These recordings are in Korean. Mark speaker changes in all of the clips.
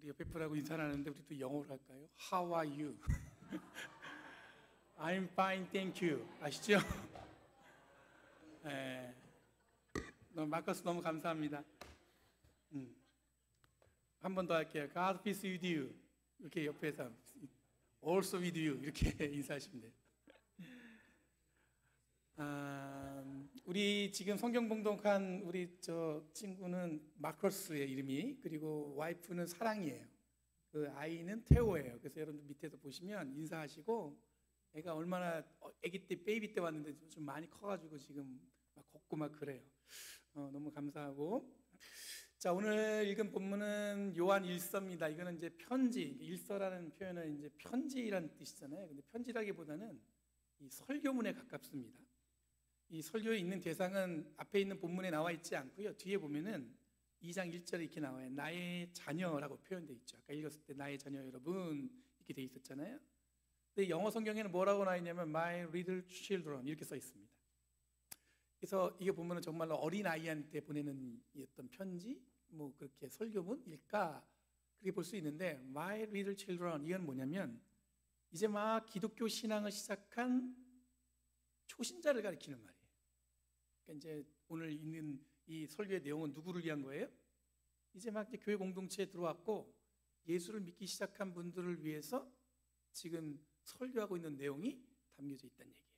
Speaker 1: 우리 옆에 분하고 인사를 하는데 우리 또 영어로 할까요? How are you? I'm fine, thank you. 아시죠? 네. 마커스 너무 감사합니다. 한 번 더 할게요. God peace with you. 이렇게 옆에서 also with you 이렇게 인사하시면 돼요. 우리 지금 성경 봉독한 우리 저 친구는 마커스의 이름이, 그리고 와이프는 사랑이에요. 그 아이는 태호예요. 그래서 여러분들 밑에서 보시면 인사하시고, 애가 얼마나 아기 때 베이비 때 왔는데 좀 많이 커가지고 지금 막 걷고 막 그래요. 너무 감사하고. 자, 오늘 읽은 본문은 요한 일서입니다. 이거는 이제 편지, 일서라는 표현은 이제 편지라는 뜻이잖아요. 근데 편지라기보다는 이 설교문에 가깝습니다. 이 설교에 있는 대상은 앞에 있는 본문에 나와 있지 않고요. 뒤에 보면은 2장 1절에 이렇게 나와요. 나의 자녀라고 표현되어 있죠. 아까 읽었을 때 나의 자녀 여러분 이렇게 되어 있었잖아요. 근데 영어 성경에는 뭐라고 나와 있냐면 My little children 이렇게 써 있습니다. 그래서 이게 보면은 정말로 어린 아이한테 보내는 어떤 편지, 뭐 그렇게 설교문일까 그렇게 볼 수 있는데, My little children 이건 뭐냐면 이제 막 기독교 신앙을 시작한 초신자를 가리키는 말이에요. 그러니까 이제 오늘 읽는 이 설교의 내용은 누구를 위한 거예요? 이제 막 교회 공동체에 들어왔고 예수를 믿기 시작한 분들을 위해서 지금 설교하고 있는 내용이 담겨져 있다는 얘기예요.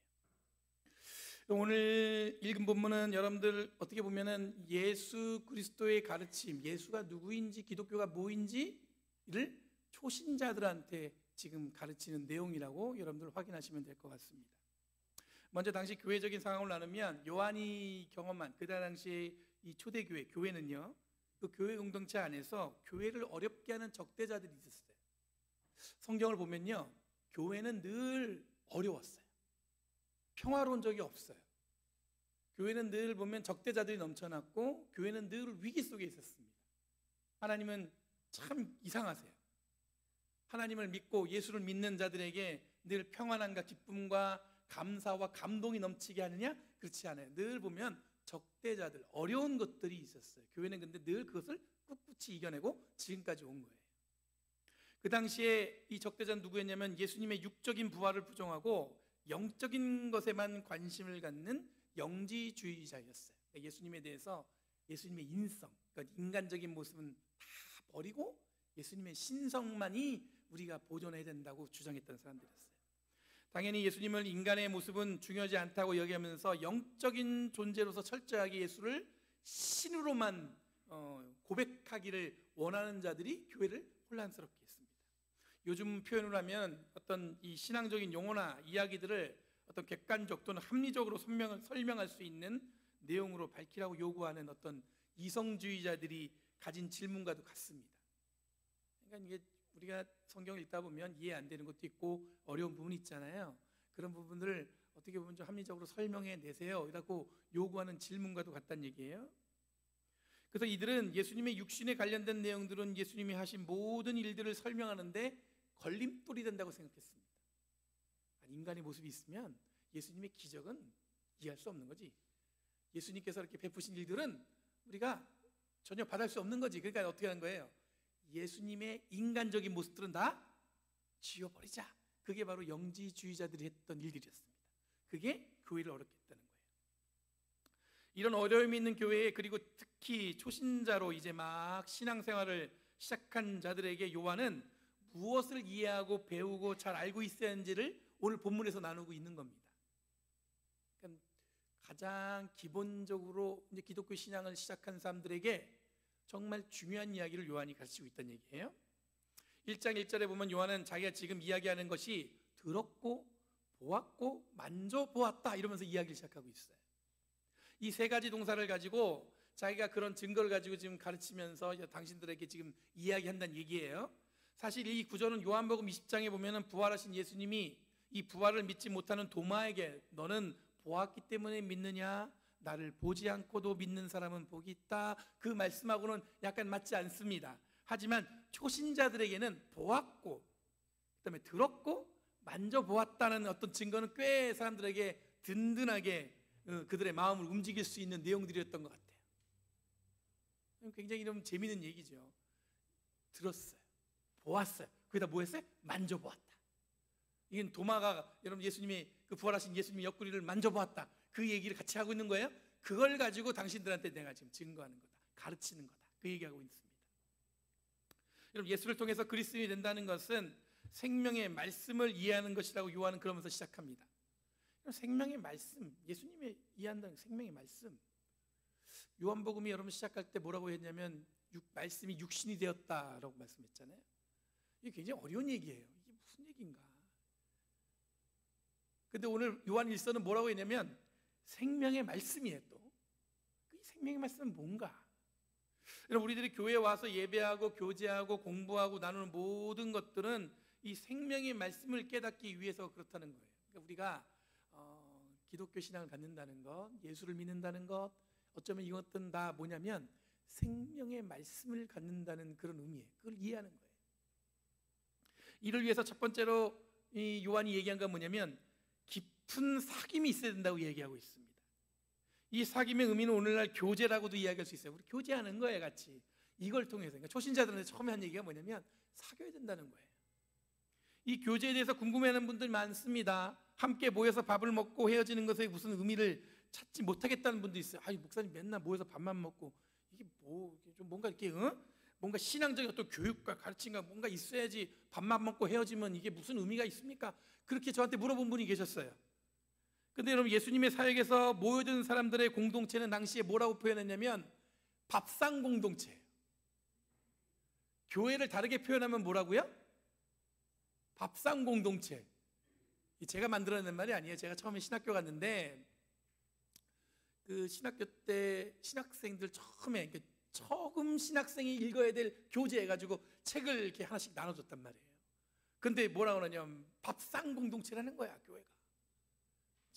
Speaker 1: 오늘 읽은 본문은 여러분들 어떻게 보면은 예수 그리스도의 가르침, 예수가 누구인지 기독교가 뭐인지를 초신자들한테 지금 가르치는 내용이라고 여러분들 확인하시면 될 것 같습니다. 먼저 당시 교회적인 상황을 나누면 요한이 경험한 그 당시에 이 초대교회, 교회는요, 그 교회 공동체 안에서 교회를 어렵게 하는 적대자들이 있었어요. 성경을 보면요, 교회는 늘 어려웠어요. 평화로운 적이 없어요. 교회는 늘 보면 적대자들이 넘쳐났고 교회는 늘 위기 속에 있었습니다. 하나님은 참 이상하세요. 하나님을 믿고 예수를 믿는 자들에게 늘 평안함과 기쁨과 감사와 감동이 넘치게 하느냐? 그렇지 않아요. 늘 보면 적대자들, 어려운 것들이 있었어요. 교회는 근데 늘 그것을 꿋꿋이 이겨내고 지금까지 온 거예요. 그 당시에 이 적대자는 누구였냐면 예수님의 육적인 부활을 부정하고 영적인 것에만 관심을 갖는 영지주의자였어요. 예수님에 대해서 예수님의 인성, 그러니까 인간적인 모습은 다 버리고 예수님의 신성만이 우리가 보존해야 된다고 주장했던 사람들이었어요. 당연히 예수님을 인간의 모습은 중요하지 않다고 여기하면서 영적인 존재로서 철저하게 예수를 신으로만 고백하기를 원하는 자들이 교회를 혼란스럽게 했습니다. 요즘 표현을 하면 어떤 이 신앙적인 용어나 이야기들을 어떤 객관적 또는 합리적으로 설명할 수 있는 내용으로 밝히라고 요구하는 어떤 이성주의자들이 가진 질문과도 같습니다. 그러니까 이게 우리가 성경을 읽다 보면 이해 안 되는 것도 있고 어려운 부분이 있잖아요. 그런 부분들을 어떻게 보면 좀 합리적으로 설명해 내세요 라고 요구하는 질문과도 같다는 얘기예요. 그래서 이들은 예수님의 육신에 관련된 내용들은 예수님이 하신 모든 일들을 설명하는데 걸림돌이 된다고 생각했습니다. 인간의 모습이 있으면 예수님의 기적은 이해할 수 없는 거지. 예수님께서 이렇게 베푸신 일들은 우리가 전혀 받을 수 없는 거지. 그러니까 어떻게 하는 거예요? 예수님의 인간적인 모습들은 다 지워버리자. 그게 바로 영지주의자들이 했던 일들이었습니다. 그게 교회를 어렵게 했다는 거예요. 이런 어려움이 있는 교회에, 그리고 특히 초신자로 이제 막 신앙생활을 시작한 자들에게 요한은 무엇을 이해하고 배우고 잘 알고 있어야 하는지를 오늘 본문에서 나누고 있는 겁니다. 그러니까 가장 기본적으로 이제 기독교 신앙을 시작한 사람들에게 정말 중요한 이야기를 요한이 가르치고 있다는 얘기예요. 1장 1절에 보면 요한은 자기가 지금 이야기하는 것이 들었고 보았고 만져보았다 이러면서 이야기를 시작하고 있어요. 이 세 가지 동사를 가지고 자기가 그런 증거를 가지고 지금 가르치면서 당신들에게 지금 이야기한다는 얘기예요. 사실 이 구절은 요한복음 20장에 보면은 부활하신 예수님이 이 부활을 믿지 못하는 도마에게 너는 보았기 때문에 믿느냐? 나를 보지 않고도 믿는 사람은 복이 있다. 그 말씀하고는 약간 맞지 않습니다. 하지만 초신자들에게는 보았고 그다음에 들었고 만져보았다는 어떤 증거는 꽤 사람들에게 든든하게 그들의 마음을 움직일 수 있는 내용들이었던 것 같아요. 굉장히 좀 재미있는 얘기죠. 들었어요. 보았어요. 거기다 뭐 했어요? 만져보았다. 이건 도마가 여러분 예수님이 그 부활하신 예수님의 옆구리를 만져보았다. 그 얘기를 같이 하고 있는 거예요. 그걸 가지고 당신들한테 내가 지금 증거하는 거다. 가르치는 거다. 그 얘기하고 있습니다. 여러분 예수를 통해서 그리스도인이 된다는 것은 생명의 말씀을 이해하는 것이라고 요한은 그러면서 시작합니다. 생명의 말씀, 예수님이 이해한다는 생명의 말씀. 요한복음이 여러분 시작할 때 뭐라고 했냐면 말씀이 육신이 되었다라고 말씀했잖아요. 이게 굉장히 어려운 얘기예요. 이게 무슨 얘기인가? 근데 오늘 요한 1서는 뭐라고 했냐면 생명의 말씀이에요. 또 이 생명의 말씀은 뭔가? 여러분 우리들이 교회에 와서 예배하고 교제하고 공부하고 나누는 모든 것들은 이 생명의 말씀을 깨닫기 위해서 그렇다는 거예요. 그러니까 우리가 기독교 신앙을 갖는다는 것, 예수를 믿는다는 것, 어쩌면 이것들은 다 뭐냐면 생명의 말씀을 갖는다는 그런 의미예요. 그걸 이해하는 거예요. 이를 위해서 첫 번째로 이 요한이 얘기한 건 뭐냐면 깊은 사귐이 있어야 된다고 얘기하고 있습니다. 이 사귐의 의미는 오늘날 교제라고도 이야기할 수 있어요. 우리 교제하는 거예요, 같이. 이걸 통해서. 그러니까 초신자들한테 처음에 한 얘기가 뭐냐면 사귀어야 된다는 거예요. 이 교제에 대해서 궁금해하는 분들 많습니다. 함께 모여서 밥을 먹고 헤어지는 것에 무슨 의미를 찾지 못하겠다는 분도 있어요. 아니 목사님 맨날 모여서 밥만 먹고 이게 뭐 좀 뭔가 이렇게 뭔가 신앙적인 어떤 교육과 가르침과 뭔가 있어야지 밥만 먹고 헤어지면 이게 무슨 의미가 있습니까? 그렇게 저한테 물어본 분이 계셨어요. 근데 여러분 예수님의 사역에서 모여든 사람들의 공동체는 당시에 뭐라고 표현했냐면 밥상 공동체예요. 교회를 다르게 표현하면 뭐라고요? 밥상 공동체. 제가 만들어낸 말이 아니에요. 제가 처음에 신학교 갔는데 그 신학교 때 신학생들 처음 신학생이 읽어야 될 교재 해가지고 책을 이렇게 하나씩 나눠줬단 말이에요. 근데 뭐라 그러냐면 밥상 공동체라는 거야, 교회가.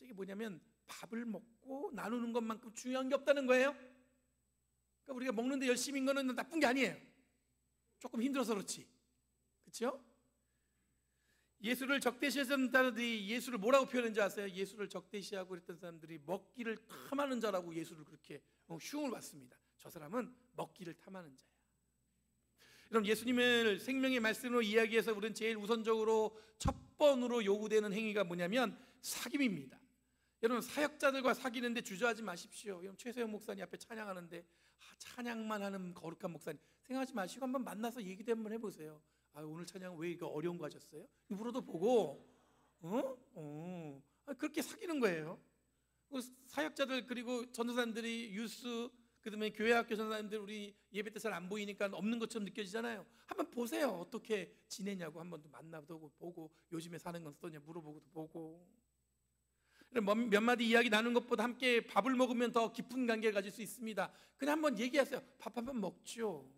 Speaker 1: 이게 뭐냐면 밥을 먹고 나누는 것만큼 중요한 게 없다는 거예요. 그러니까 우리가 먹는데 열심인 거는 나쁜 게 아니에요. 조금 힘들어서 그렇지. 그렇죠? 예수를 적대시했던 사람들이 예수를 뭐라고 표현했는지 아세요? 예수를 적대시하고 그랬던 사람들이 먹기를 탐하는 자라고 예수를 그렇게 흉을 봤습니다. 저 사람은 먹기를 탐하는 자야. 여러분 예수님을 생명의 말씀으로 이야기해서 우리는 제일 우선적으로 첫 번으로 요구되는 행위가 뭐냐면 사귐입니다. 여러분 사역자들과 사귀는데 주저하지 마십시오. 여러분 최세영 목사님 앞에 찬양하는데 찬양만 하는 거룩한 목사님 생각하지 마시고 한번 만나서 얘기도 한번 해보세요. 오늘 찬양 왜 이거 어려운 거 하셨어요? 물어도 보고 그렇게 사귀는 거예요. 사역자들 그리고 전도사님들이 유스 그다음에 교회 학교 전도사님들 우리 예배 때 잘 안 보이니까 없는 것처럼 느껴지잖아요. 한번 보세요. 어떻게 지내냐고 한번 만나보고 보고 요즘에 사는 건 어떠냐 물어보고도 보고 몇 마디 이야기 나누는 것보다 함께 밥을 먹으면 더 깊은 관계를 가질 수 있습니다. 그냥 한번 얘기하세요. 밥 한번 먹죠.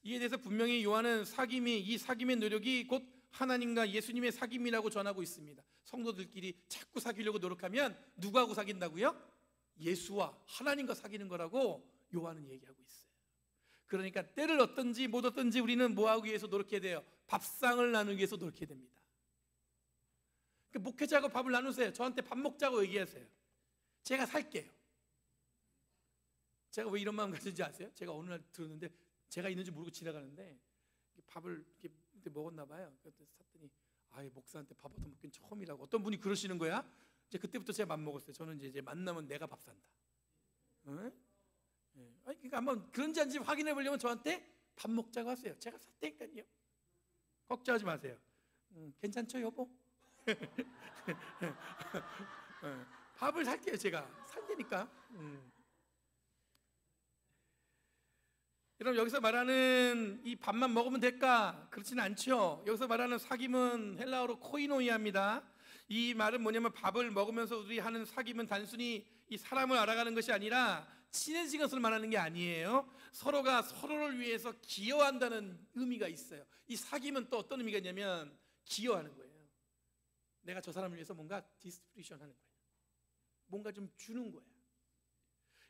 Speaker 1: 이에 대해서 분명히 요한은 이 사귐의 노력이 곧 하나님과 예수님의 사귐이라고 전하고 있습니다. 성도들끼리 자꾸 사귀려고 노력하면 누구하고 사귄다고요? 예수와 하나님과 사귀는 거라고 요한은 얘기하고 있어요. 그러니까 때를 얻든지 못 얻든지 우리는 뭐하기 위해서 노력해야 돼요? 밥상을 나누기 위해서 노력해야 됩니다. 목회자하고 밥을 나누세요. 저한테 밥 먹자고 얘기하세요. 제가 살게요. 제가 왜 이런 마음 가진지 아세요? 제가 어느 날 들었는데 제가 있는지 모르고 지나가는데 밥을 이렇게 먹었나 봐요. 그때 샀더니 목사한테 밥 얻어 먹긴 처음이라고 어떤 분이 그러시는 거야. 이제 그때부터 제가 맘 먹었어요. 저는 이제 만나면 내가 밥 산다. 그러니까 한번 그런지 아닌지 확인해 보려면 저한테 밥 먹자고 하세요. 제가 살 테니까요. 걱정하지 마세요. 괜찮죠, 여보? 밥을 살게요. 제가 살 테니까. 여러분 여기서 말하는 이 밥만 먹으면 될까? 그렇지는 않죠. 여기서 말하는 사귐은 헬라어로 코이노이아입니다. 이 말은 뭐냐면 밥을 먹으면서 우리 하는 사귐은 단순히 이 사람을 알아가는 것이 아니라 친해진 것을 말하는 게 아니에요. 서로가 서로를 위해서 기여한다는 의미가 있어요. 이 사귐은 또 어떤 의미가 있냐면 기여하는 거예요. 내가 저 사람을 위해서 뭔가 디스트리뷰션 하는 거예요. 뭔가 좀 주는 거예요.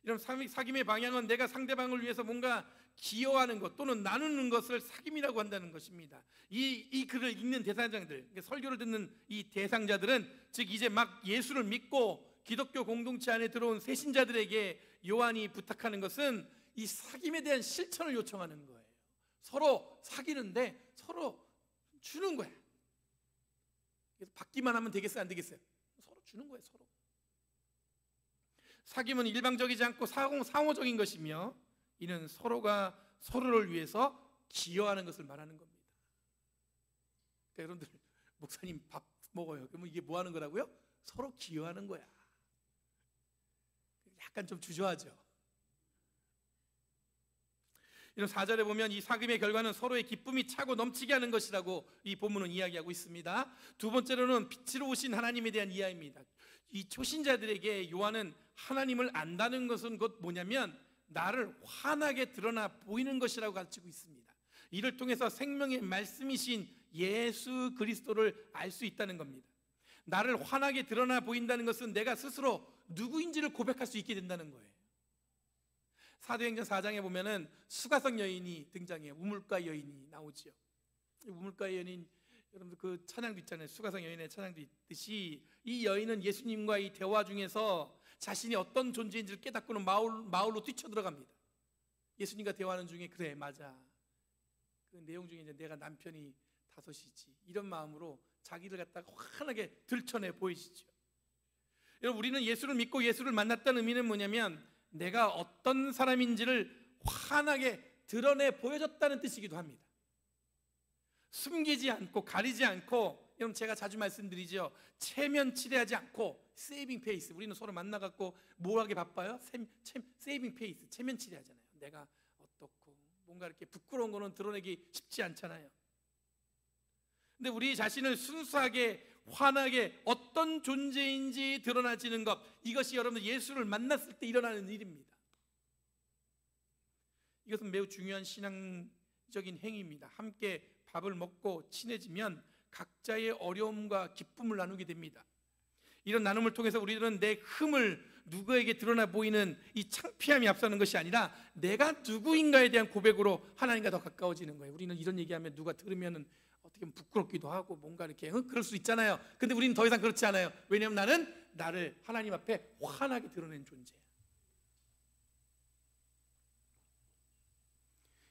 Speaker 1: 이런 사귐의 방향은 내가 상대방을 위해서 뭔가 기여하는 것 또는 나누는 것을 사귐이라고 한다는 것입니다. 이 글을 읽는 대상자들, 설교를 듣는 이 대상자들은 즉 이제 막 예수를 믿고 기독교 공동체 안에 들어온 새신자들에게 요한이 부탁하는 것은 이 사귐에 대한 실천을 요청하는 거예요. 서로 사귀는데 서로 주는 거야. 그래서 받기만 하면 되겠어요, 안 되겠어요? 서로 주는 거예요, 서로. 사귐은 일방적이지 않고 상호적인 것이며 이는 서로가 서로를 위해서 기여하는 것을 말하는 겁니다. 그러니까 여러분들, 목사님 밥 먹어요. 그러면 이게 뭐 하는 거라고요? 서로 기여하는 거야. 약간 좀 주저하죠. 이런 4절에 보면 이 사귐의 결과는 서로의 기쁨이 차고 넘치게 하는 것이라고 이 본문은 이야기하고 있습니다. 두 번째로는 빛으로 오신 하나님에 대한 이야기입니다. 이 초신자들에게 요한은 하나님을 안다는 것은 곧 뭐냐면 나를 환하게 드러나 보이는 것이라고 가르치고 있습니다. 이를 통해서 생명의 말씀이신 예수 그리스도를 알 수 있다는 겁니다. 나를 환하게 드러나 보인다는 것은 내가 스스로 누구인지를 고백할 수 있게 된다는 거예요. 사도행전 4장에 보면은 수가성 여인이 등장해요. 우물가 여인이 나오죠. 우물가 여인, 여러분들 그 찬양도 있잖아요. 수가성 여인의 찬양도 있듯이 이 여인은 예수님과 이 대화 중에서 자신이 어떤 존재인지를 깨닫고는 마을로 뛰쳐들어갑니다. 예수님과 대화하는 중에 그래 맞아, 그 내용 중에 이제 내가 남편이 5이지 이런 마음으로 자기를 갖다가 환하게 들춰내 보이시죠. 여러분, 우리는 예수를 믿고 예수를 만났다는 의미는 뭐냐면 내가 어떤 사람인지를 환하게 드러내 보여줬다는 뜻이기도 합니다. 숨기지 않고 가리지 않고, 여러분 제가 자주 말씀드리죠. 체면 칠해하지 않고 세이빙 페이스. 우리는 서로 만나갖고 뭘 하게 바빠요? 세이빙 페이스, 체면 칠해하잖아요. 내가 어떻고 뭔가 이렇게 부끄러운 거는 드러내기 쉽지 않잖아요. 근데 우리 자신을 순수하게 환하게 어떤 존재인지 드러나지는 것, 이것이 여러분들 예수를 만났을 때 일어나는 일입니다. 이것은 매우 중요한 신앙적인 행위입니다. 함께 밥을 먹고 친해지면 각자의 어려움과 기쁨을 나누게 됩니다. 이런 나눔을 통해서 우리들은 내 흠을 누구에게 드러나 보이는 이 창피함이 앞서는 것이 아니라 내가 누구인가에 대한 고백으로 하나님과 더 가까워지는 거예요. 우리는 이런 얘기하면 누가 들으면 어떻게 보면 부끄럽기도 하고 뭔가 이렇게 그럴 수 있잖아요. 근데 우리는 더 이상 그렇지 않아요. 왜냐하면 나는 나를 하나님 앞에 환하게 드러낸 존재야.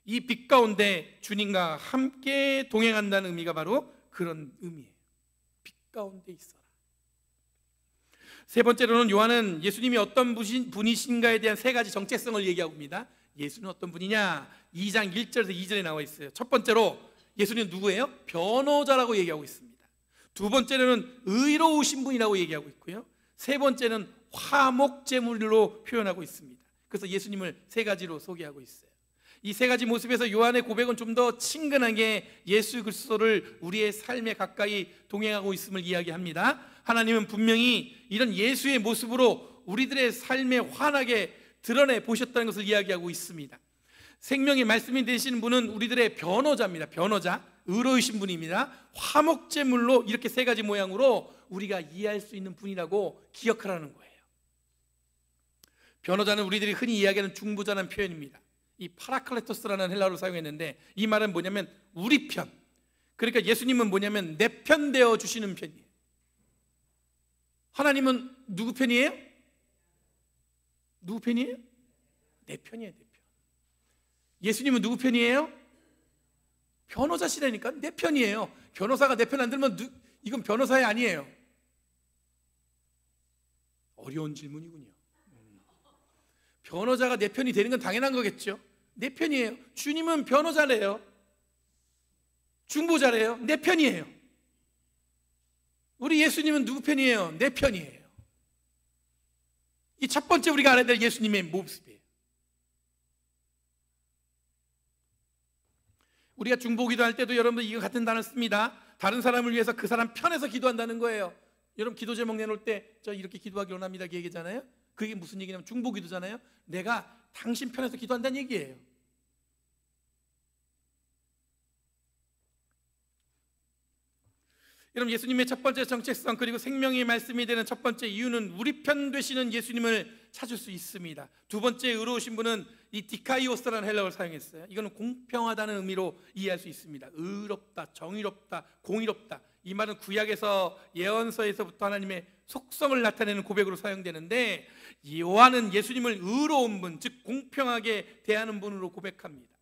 Speaker 1: 이 빛 가운데 주님과 함께 동행한다는 의미가 바로 그런 의미예요. 빛 가운데 있어라. 세 번째로는 요한은 예수님이 어떤 분이신가에 대한 세 가지 정체성을 얘기하고 있습니다. 예수는 어떤 분이냐? 2장 1절에서 2절에 나와 있어요. 첫 번째로 예수님은 누구예요? 변호자라고 얘기하고 있습니다. 두 번째는 의로우신 분이라고 얘기하고 있고요. 세 번째는 화목제물로 표현하고 있습니다. 그래서 예수님을 세 가지로 소개하고 있어요. 이 세 가지 모습에서 요한의 고백은 좀 더 친근하게 예수 그리스도를 우리의 삶에 가까이 동행하고 있음을 이야기합니다. 하나님은 분명히 이런 예수의 모습으로 우리들의 삶에 환하게 드러내 보셨다는 것을 이야기하고 있습니다. 생명의 말씀이 되시는 분은 우리들의 변호자입니다. 변호자, 의로우신 분입니다. 화목제물로 이렇게 세 가지 모양으로 우리가 이해할 수 있는 분이라고 기억하라는 거예요. 변호자는 우리들이 흔히 이야기하는 중보자라는 표현입니다. 이 파라클레토스라는 헬라어를 사용했는데 이 말은 뭐냐면 우리 편. 그러니까 예수님은 뭐냐면 내 편 되어 주시는 편이에요. 하나님은 누구 편이에요? 누구 편이에요? 내 편이에요, 내 편. 예수님은 누구 편이에요? 변호자시라니까 내 편이에요. 변호사가 내 편 안 들면 이건 변호사이 아니에요. 어려운 질문이군요. 변호자가 내 편이 되는 건 당연한 거겠죠. 내 편이에요. 주님은 변호자래요. 중보자래요. 내 편이에요. 우리 예수님은 누구 편이에요? 내 편이에요. 이 첫 번째 우리가 알아야 될 예수님의 모습이에요. 우리가 중보기도 할 때도 여러분들 이거 같은 단어를 씁니다. 다른 사람을 위해서 그 사람 편에서 기도한다는 거예요. 여러분 기도 제목 내놓을 때 저 이렇게 기도하기 원합니다 그 얘기잖아요. 그게 무슨 얘기냐면 중보기도잖아요. 내가 당신 편에서 기도한다는 얘기예요. 여러분 예수님의 첫 번째 정체성 그리고 생명의 말씀이 되는 첫 번째 이유는 우리 편 되시는 예수님을 찾을 수 있습니다. 두 번째 의로우신 분은 이 디카이오스라는 헬라어를 사용했어요. 이거는 공평하다는 의미로 이해할 수 있습니다. 의롭다, 정의롭다, 공의롭다. 이 말은 구약에서 예언서에서부터 하나님의 속성을 나타내는 고백으로 사용되는데 요한은 예수님을 의로운 분, 즉 공평하게 대하는 분으로 고백합니다.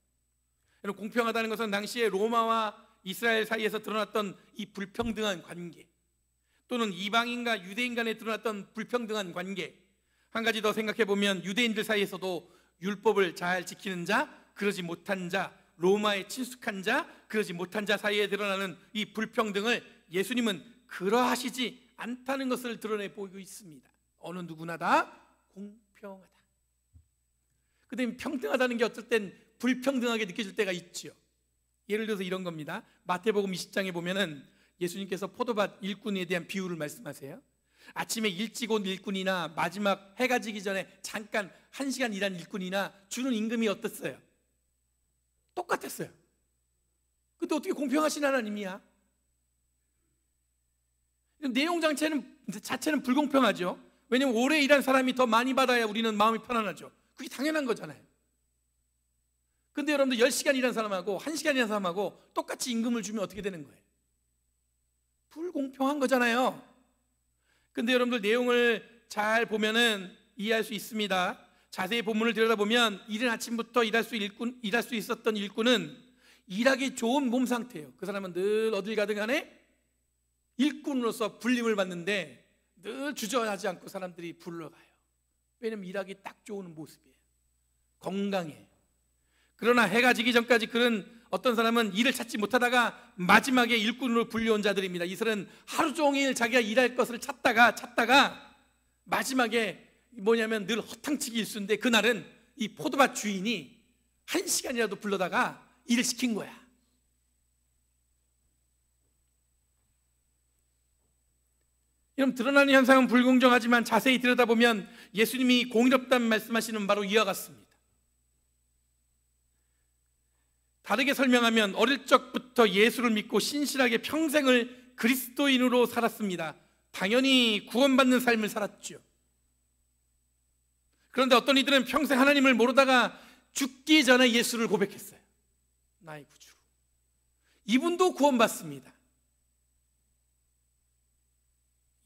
Speaker 1: 여러분, 공평하다는 것은 당시에 로마와 이스라엘 사이에서 드러났던 이 불평등한 관계, 또는 이방인과 유대인 간에 드러났던 불평등한 관계, 한 가지 더 생각해 보면 유대인들 사이에서도 율법을 잘 지키는 자, 그러지 못한 자, 로마에 친숙한 자, 그러지 못한 자 사이에 드러나는 이 불평등을 예수님은 그러하시지 않다는 것을 드러내 보이고 있습니다. 어느 누구나 다 공평하다. 그런데 평등하다는 게 어떨 땐 불평등하게 느껴질 때가 있죠. 예를 들어서 이런 겁니다. 마태복음 20장에 보면은 예수님께서 포도밭 일꾼에 대한 비유를 말씀하세요. 아침에 일찍 온 일꾼이나 마지막 해가 지기 전에 잠깐 1시간 일한 일꾼이나 주는 임금이 어땠어요? 똑같았어요. 근데 어떻게 공평하신 하나님이야? 내용 자체는 불공평하죠. 왜냐하면 오래 일한 사람이 더 많이 받아야 우리는 마음이 편안하죠. 그게 당연한 거잖아요. 근데 여러분들 10시간 일한 사람하고 1시간 일한 사람하고 똑같이 임금을 주면 어떻게 되는 거예요? 불공평한 거잖아요. 근데 여러분들 내용을 잘 보면은 이해할 수 있습니다. 자세히 본문을 들여다보면 이른 아침부터 일할 수 있었던 일꾼은 일하기 좋은 몸 상태예요. 그 사람은 늘 어딜 가든 간에 일꾼으로서 불림을 받는데 늘 주저하지 않고 사람들이 불러가요. 왜냐면 일하기 딱 좋은 모습이에요. 건강해. 그러나 해가 지기 전까지 그런 어떤 사람은 일을 찾지 못하다가 마지막에 일꾼으로 불려온 자들입니다. 이 사람은 하루 종일 자기가 일할 것을 찾다가 마지막에 뭐냐면 늘 허탕치기 일수인데, 그날은 이 포도밭 주인이 1시간이라도 불러다가 일을 시킨 거야. 이런 드러나는 현상은 불공정하지만 자세히 들여다보면 예수님이 공의롭다는 말씀하시는 바로 이와 같습니다. 다르게 설명하면 어릴 적부터 예수를 믿고 신실하게 평생을 그리스도인으로 살았습니다. 당연히 구원받는 삶을 살았죠. 그런데 어떤 이들은 평생 하나님을 모르다가 죽기 전에 예수를 고백했어요. 나의 구주로. 이분도 구원받습니다.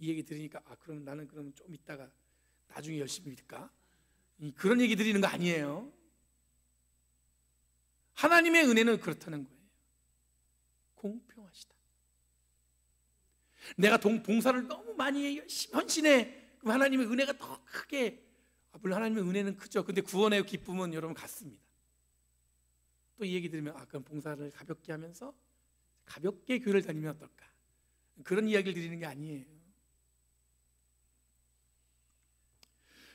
Speaker 1: 이 얘기 들으니까 그럼 나는 좀 이따가 나중에 열심히 믿을까? 그런 얘기 드리는 거 아니에요. 하나님의 은혜는 그렇다는 거예요. 공평하시다. 내가 봉사를 너무 많이 해, 열심히 헌신해. 그럼 하나님의 은혜가 더 크게, 물론 하나님의 은혜는 크죠. 근데 구원의 기쁨은 여러분 같습니다. 또 이 얘기 들으면 그럼 봉사를 가볍게 하면서 가볍게 교회를 다니면 어떨까? 그런 이야기를 드리는 게 아니에요.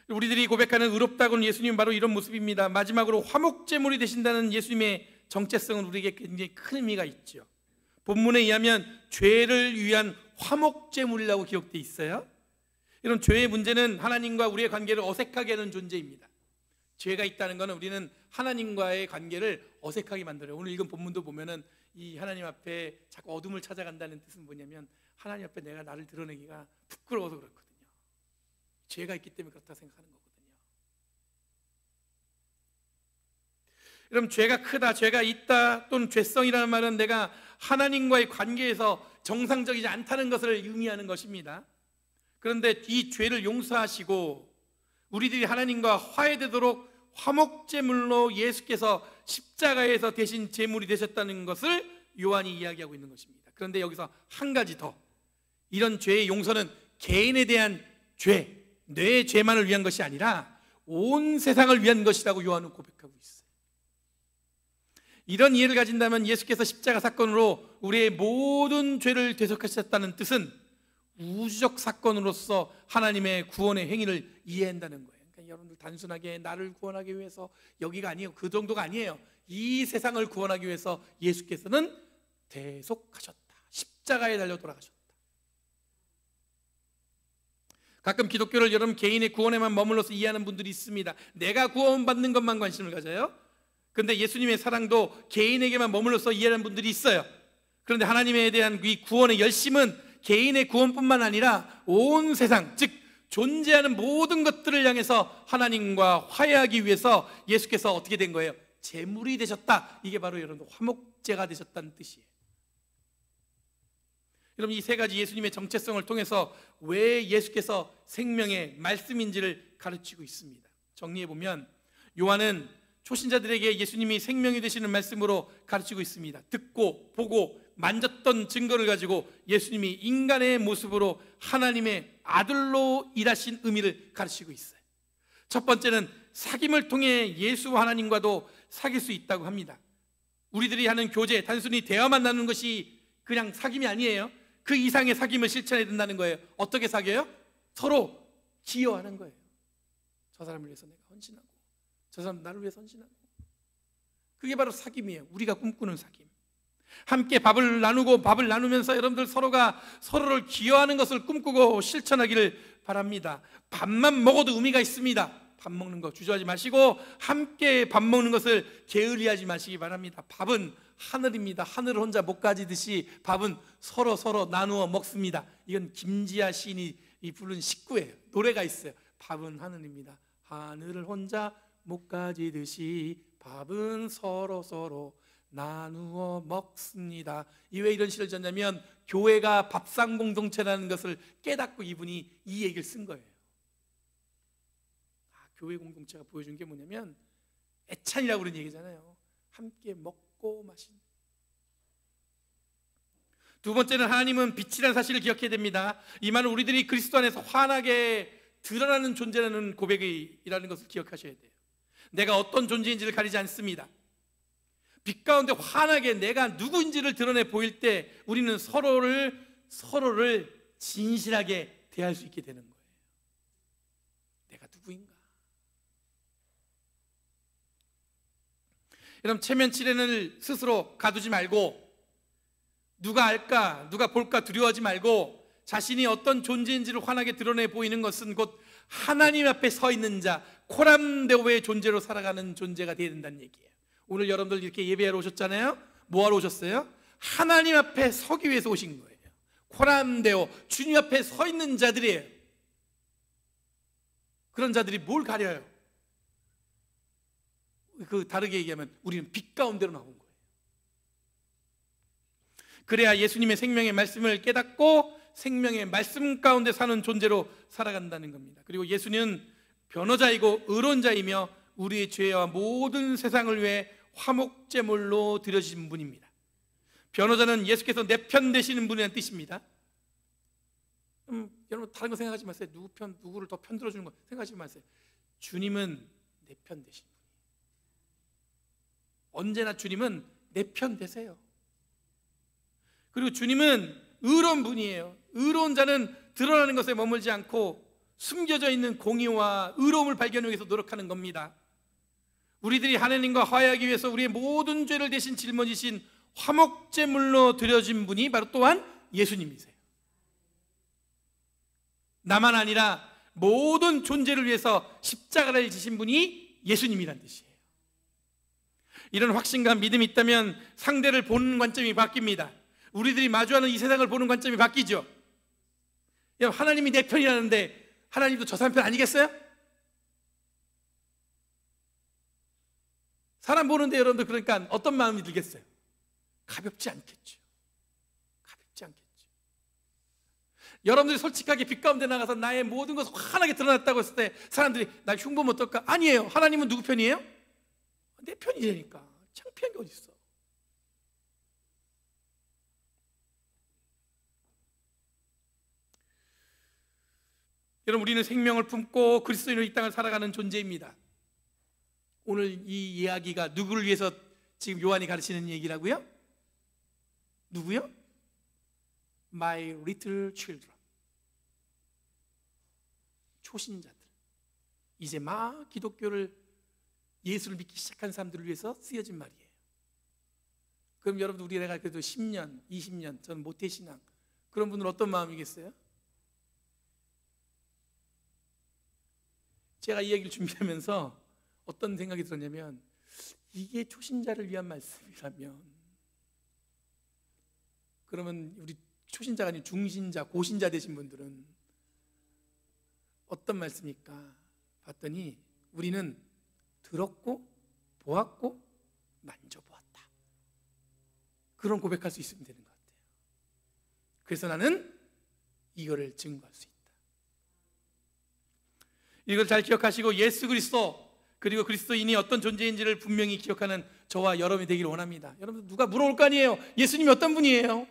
Speaker 1: 우리들이 고백하는 의롭다고는 예수님은 바로 이런 모습입니다. 마지막으로 화목제물이 되신다는 예수님의 정체성은 우리에게 굉장히 큰 의미가 있죠. 본문에 의하면 죄를 위한 화목제물이라고 기록되어 있어요. 이런 죄의 문제는 하나님과 우리의 관계를 어색하게 하는 존재입니다. 죄가 있다는 것은 우리는 하나님과의 관계를 어색하게 만들어요. 오늘 읽은 본문도 보면은 이 하나님 앞에 자꾸 어둠을 찾아간다는 뜻은 뭐냐면 하나님 앞에 내가 나를 드러내기가 부끄러워서 그렇거든요. 죄가 있기 때문에 그렇다 생각하는 거거든요. 여러분, 죄가 크다, 죄가 있다, 또는 죄성이라는 말은 내가 하나님과의 관계에서 정상적이지 않다는 것을 의미하는 것입니다. 그런데 이 죄를 용서하시고 우리들이 하나님과 화해되도록 화목제물로 예수께서 십자가에서 대신 제물이 되셨다는 것을 요한이 이야기하고 있는 것입니다. 그런데 여기서 한 가지 더, 이런 죄의 용서는 개인에 대한 죄, 내 죄만을 위한 것이 아니라 온 세상을 위한 것이라고 요한은 고백하고 있어요. 이런 이해를 가진다면 예수께서 십자가 사건으로 우리의 모든 죄를 대속하셨다는 뜻은 우주적 사건으로서 하나님의 구원의 행위를 이해한다는 거예요. 그러니까 여러분들 단순하게 나를 구원하기 위해서 여기가 아니에요. 그 정도가 아니에요. 이 세상을 구원하기 위해서 예수께서는 대속하셨다. 십자가에 달려 돌아가셨다. 가끔 기독교를 여러분 개인의 구원에만 머물러서 이해하는 분들이 있습니다. 내가 구원받는 것만 관심을 가져요. 그런데 예수님의 사랑도 개인에게만 머물러서 이해하는 분들이 있어요. 그런데 하나님에 대한 이 구원의 열심은 개인의 구원뿐만 아니라 온 세상, 즉 존재하는 모든 것들을 향해서 하나님과 화해하기 위해서 예수께서 어떻게 된 거예요? 제물이 되셨다. 이게 바로 여러분 화목제가 되셨다는 뜻이에요. 여러분, 이 세 가지 예수님의 정체성을 통해서 왜 예수께서 생명의 말씀인지를 가르치고 있습니다. 정리해보면 요한은 초신자들에게 예수님이 생명이 되시는 말씀으로 가르치고 있습니다. 듣고 보고 만졌던 증거를 가지고 예수님이 인간의 모습으로 하나님의 아들로 일하신 의미를 가르치고 있어요. 첫 번째는 사귐을 통해 예수 하나님과도 사귈 수 있다고 합니다. 우리들이 하는 교제, 단순히 대화만 나누는 것이 그냥 사귐이 아니에요. 그 이상의 사귐을 실천해야 된다는 거예요. 어떻게 사귀어요? 서로 기여하는 거예요. 저 사람을 위해서 내가 헌신하고, 저 사람 나를 위해서 헌신하고. 그게 바로 사귐이에요. 우리가 꿈꾸는 사귐. 함께 밥을 나누고, 밥을 나누면서 여러분들 서로가 서로를 기여하는 것을 꿈꾸고 실천하기를 바랍니다. 밥만 먹어도 의미가 있습니다. 밥 먹는 거 주저하지 마시고 함께 밥 먹는 것을 게을리하지 마시기 바랍니다. 밥은 하늘입니다. 하늘을 혼자 못 가지듯이 밥은 서로 나누어 먹습니다. 이건 김지아 시인이 부른 식구예요. 노래가 있어요. 밥은 하늘입니다. 하늘을 혼자 못 가지듯이 밥은 서로 나누어 먹습니다. 왜 이런 시를 졌냐면 교회가 밥상 공동체라는 것을 깨닫고 이분이 이 얘기를 쓴 거예요. 교회 공동체가 보여준 게 뭐냐면 애찬이라고 그런 얘기잖아요. 함께 먹고 마시는. 두 번째는 하나님은 빛이라는 사실을 기억해야 됩니다. 이 말은 우리들이 그리스도 안에서 환하게 드러나는 존재라는 고백이라는 것을 기억하셔야 돼요. 내가 어떤 존재인지를 가리지 않습니다. 빛 가운데 환하게 내가 누구인지를 드러내 보일 때 우리는 서로를 진실하게 대할 수 있게 되는 거예요. 내가 누구인가? 여러분, 체면치레를 스스로 가두지 말고 누가 알까, 누가 볼까 두려워하지 말고 자신이 어떤 존재인지를 환하게 드러내 보이는 것은 곧 하나님 앞에 서 있는 자, 코람데오의 존재로 살아가는 존재가 되어야 된다는 얘기예요. 오늘 여러분들 이렇게 예배하러 오셨잖아요. 뭐하러 오셨어요? 하나님 앞에 서기 위해서 오신 거예요. 코람데오, 주님 앞에 서 있는 자들이에요. 그런 자들이 뭘 가려요? 다르게 얘기하면 우리는 빛 가운데로 나온 거예요. 그래야 예수님의 생명의 말씀을 깨닫고 생명의 말씀 가운데 사는 존재로 살아간다는 겁니다. 그리고 예수는 변호자이고 의론자이며 우리의 죄와 모든 세상을 위해 화목제물로 드려진 분입니다. 변호자는 예수께서 내 편 되시는 분이라는 뜻입니다. 여러분 다른 거 생각하지 마세요. 누구를 더 편 들어주는 거 생각하지 마세요. 주님은 내 편 되신 분. 언제나 주님은 내 편 되세요. 그리고 주님은 의로운 분이에요. 의로운 자는 드러나는 것에 머물지 않고 숨겨져 있는 공의와 의로움을 발견하기 위해서 노력하는 겁니다. 우리들이 하나님과 화해하기 위해서 우리의 모든 죄를 대신 짊어지신 화목제물로 드려진 분이 바로 또한 예수님이세요. 나만 아니라 모든 존재를 위해서 십자가를 지신 분이 예수님이란 뜻이에요. 이런 확신과 믿음이 있다면 상대를 보는 관점이 바뀝니다. 우리들이 마주하는 이 세상을 보는 관점이 바뀌죠. 하나님이 내 편이라는데 하나님도 저 사람 편 아니겠어요? 사람 보는데 여러분들 그러니까 어떤 마음이 들겠어요? 가볍지 않겠죠. 가볍지 않겠죠. 여러분들이 솔직하게 빛 가운데 나가서 나의 모든 것을 환하게 드러났다고 했을 때 사람들이 날 흉보면 어떨까? 아니에요. 하나님은 누구 편이에요? 내 편이라니까. 창피한 게 어디 있어? 여러분, 우리는 생명을 품고 그리스도인으로 이 땅을 살아가는 존재입니다. 오늘 이 이야기가 누구를 위해서 지금 요한이 가르치는 얘기라고요? 누구요? My little children. 초신자들. 이제 막 기독교를 예수를 믿기 시작한 사람들을 위해서 쓰여진 말이에요. 그럼 여러분 우리가 그래도 10년, 20년 저는 모태신앙 그런 분들은 어떤 마음이겠어요? 제가 이 얘기를 준비하면서 어떤 생각이 들었냐면 이게 초신자를 위한 말씀이라면 그러면 우리 초신자가 아닌 중신자, 고신자 되신 분들은 어떤 말씀일까 봤더니 우리는 들었고 보았고 만져보았다. 그런 고백할 수 있으면 되는 것 같아요. 그래서 나는 이거를 증거할 수 있다. 이걸 잘 기억하시고 예수 그리스도 그리고 그리스도인이 어떤 존재인지를 분명히 기억하는 저와 여러분이 되기를 원합니다. 여러분, 누가 물어볼 거 아니에요. 예수님이 어떤 분이에요?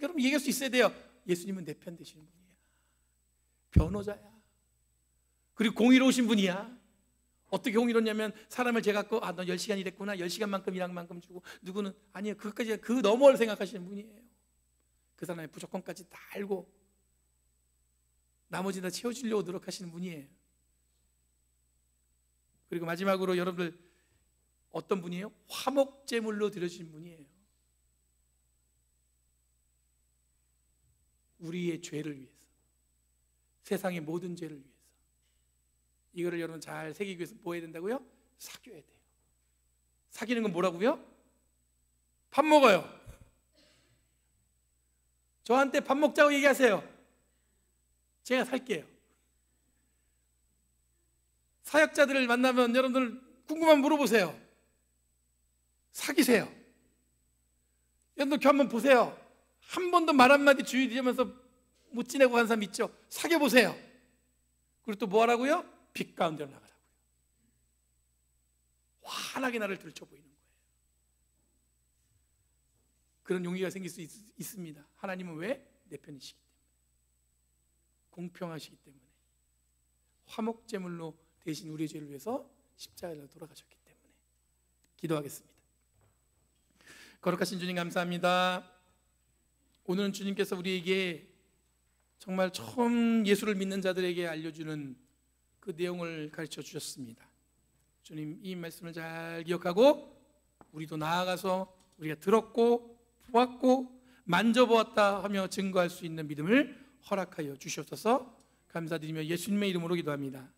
Speaker 1: 여러분 얘기할 수 있어야 돼요. 예수님은 내 편 되시는 분이야. 변호자야. 그리고 공의로우신 분이야. 어떻게 공의롭냐면 사람을 제가 갖고 너 10시간 일했구나, 10시간만큼 일한 만큼 주고, 누구는 아니에요. 그것까지 그 너머를 생각하시는 분이에요. 그 사람의 부족함까지 다 알고 나머지 다 채워주려고 노력하시는 분이에요. 그리고 마지막으로 여러분들 어떤 분이에요? 화목제물로 드려주신 분이에요. 우리의 죄를 위해서, 세상의 모든 죄를 위해서. 이거를 여러분 잘 새기기 위해서 뭐 해야 된다고요? 사귀어야 돼요. 사귀는 건 뭐라고요? 밥 먹어요. 저한테 밥 먹자고 얘기하세요. 제가 살게요. 사역자들을 만나면 여러분들 궁금하면 물어보세요. 사귀세요. 여러분들 한번 보세요. 한 번도 말 한마디 주의되면서 못 지내고 간 사람 있죠? 사귀어보세요. 그리고 또 뭐 하라고요? 빛 가운데로 나가라고요. 환하게 나를 들춰 보이는 거예요. 그런 용기가 생길 수 있습니다. 하나님은 왜? 내 편이시기 때문에, 공평하시기 때문에, 화목제물로 대신 우리의 죄를 위해서 십자가에 돌아가셨기 때문에. 기도하겠습니다. 거룩하신 주님, 감사합니다. 오늘은 주님께서 우리에게 정말 처음 예수를 믿는 자들에게 알려주는 그 내용을 가르쳐 주셨습니다. 주님, 이 말씀을 잘 기억하고 우리도 나아가서 우리가 들었고 보았고 만져보았다 하며 증거할 수 있는 믿음을 허락하여 주시옵소서. 감사드리며 예수님의 이름으로 기도합니다.